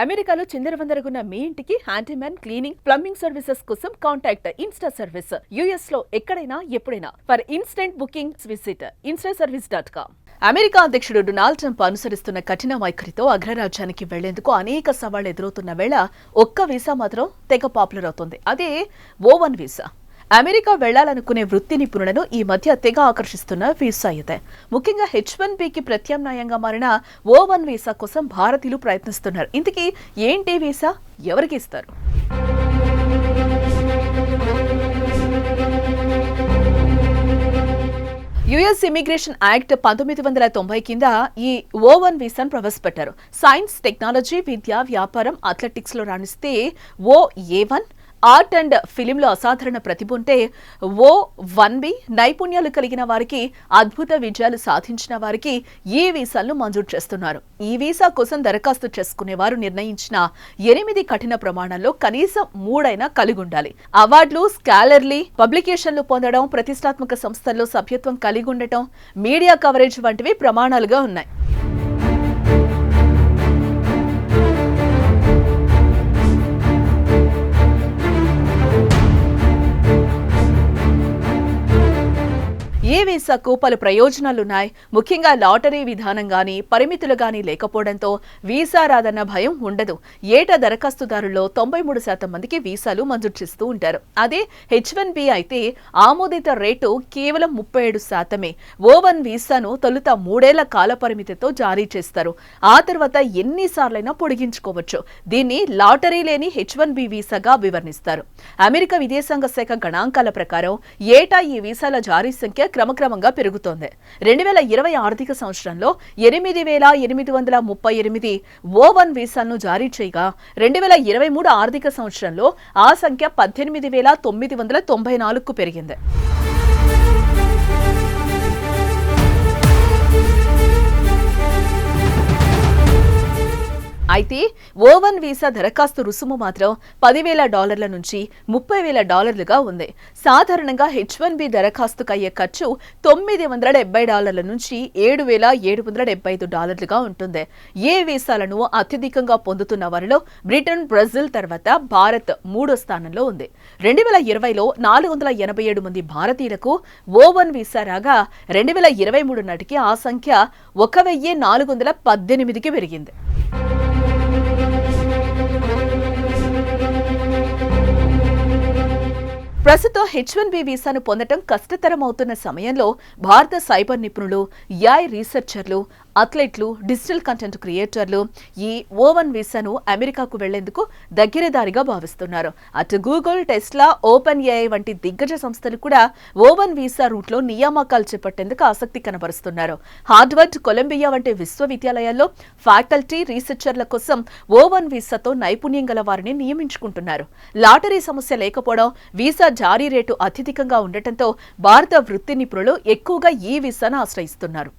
అమెరికాలో చిందరవందరగున్న మీ ఇంటికి handyman, cleaning, plumbing services కోసం కాంటాక్ట్ ఇన్స్టా సర్వీస్. యుఎస్ లో ఎక్కడైనా ఎప్పుడైనా. For instant booking visit instaservice.com. America అధ్యక్షుడు డొనాల్డ్ ట్రంప్ అనుసరిస్తున్న కఠిన వైఖరితో అగ్రరాజ్యానికి వెళ్లేందుకు అనేక సవాళ్లు ఎదురవుతున్న వేళ ఒక్క వీసా మాత్రం తెగ పాపులర్ అవుతుంది. అదే O1 వీసా. అమెరికా వెళ్లాలనుకునే వృత్తి నిపుణులను ఈ మధ్య తెగ ఆకర్షిస్తున్న వీసా ఇదే. ముఖ్యంగా H1Bకి ప్రత్యామ్నాయంగా మారిన O1 వీసా కోసం భారతీయులు ప్రయత్నిస్తున్నారు. ఇంతకీ ఏంటి వీసా, ఎవరికి ఇస్తారు? యుఎస్ ఇమిగ్రేషన్ యాక్ట్ 1990 కింద ఈ O1 వీసాను ప్రవేశపెట్టారు. సైన్స్, టెక్నాలజీ, విద్య, వ్యాపారం, అథ్లెటిక్స్ లో రాణిస్తే OA1, ఆర్ట్ అండ్ ఫిలింలో అసాధారణ ప్రతిభ ఉంటే O1B, నైపుణ్యాలు కలిగిన వారికి, అద్భుత విజయాలు సాధించిన వారికి ఈ వీసాలను మంజూరు చేస్తున్నారు. ఈ వీసా కోసం దరఖాస్తు చేసుకునే వారు నిర్ణయించిన 8 కఠిన ప్రమాణాల్లో కనీసం 3 కలిగి ఉండాలి. అవార్డులు, స్కాలర్లీ పబ్లికేషన్లు పొందడం, ప్రతిష్టాత్మక సంస్థల్లో సభ్యత్వం కలిగి ఉండటం, మీడియా కవరేజ్ వంటివి ప్రమాణాలుగా ఉన్నాయి. ఈ వీసాకు పలు ప్రయోజనాలున్నాయి. ముఖ్యంగా లాటరీ విధానం గానీ, పరిమితులు గానీ లేకపోవడంతో వీసా రాదన్న భయం ఉండదు. ఏటా దరఖాస్తుదారుల్లో 93% మందికి వీసాలు మంజూరు చేస్తూ ఉంటారు. అదే H1B అయితే ఆమోదిత రేటు కేవలం 37%. O1 వీసాను తొలుత 3 ఏళ్ల కాల పరిమితితో జారీ చేస్తారు. ఆ తర్వాత ఎన్నిసార్లైనా పొడిగించుకోవచ్చు. దీన్ని లాటరీ లేని H1B వీసాగా వివరణిస్తారు. అమెరికా విదేశాంగ శాఖ గణాంకాల ప్రకారం ఏటా ఈ వీసాల జారీ సంఖ్య క్రమక్రమంగా పెరుగుతోంది. 2020 ఆర్థిక సంవత్సరంలో 8,838 O1 వీసాలను జారీ చేయగా 2023 ఆర్థిక సంవత్సరంలో ఆ సంఖ్య 18,994కు పెరిగింది. అయితే O1 వీసా దరఖాస్తు రుసుము మాత్రం $10,000 నుంచి $30,000గా ఉంది. సాధారణంగా H1B దరఖాస్తుకు అయ్యే ఖర్చు $970 నుంచి $7,775గా ఉంటుంది. ఏ వీసాలను అత్యధికంగా పొందుతున్న వారిలో బ్రిటన్, బ్రెజిల్ తర్వాత భారత్ 3వ స్థానంలో ఉంది. 2020లో 487 మంది భారతీయులకు O1 వీసా రాగా 2023 నాటికి ఆ సంఖ్య 1,418కి పెరిగింది. ప్రస్తుతం H1B వీసాను పొందటం కష్టతరం అవుతున్న సమయంలో భారత సైబర్ నిపుణులు, AI రీసెర్చర్లు, అథ్లెట్లు, డిజిటల్ కంటెంట్ క్రియేటర్లు ఈ O1 వీసాను అమెరికాకు వెళ్లేందుకు దగ్గరదారిగా భావిస్తున్నారు. అటు గూగుల్, టెస్లా, OpenAI వంటి దిగ్గజ సంస్థలు కూడా O1 వీసా రూట్లో నియామకాలు చేపట్టేందుకు ఆసక్తి కనబరుస్తున్నారు. హార్వర్డ్, కొలంబియా వంటి విశ్వవిద్యాలయాల్లో ఫ్యాకల్టీ, రీసెర్చర్ల కోసం O1 వీసాతో నైపుణ్యం గల వారిని నియమించుకుంటున్నారు. లాటరీ సమస్య లేకపోవడం, వీసా జారీ రేటు అత్యధికంగా ఉండటంతో భారత వృత్తి నిపుణులు ఎక్కువగా ఈ వీసాను ఆశ్రయిస్తున్నారు.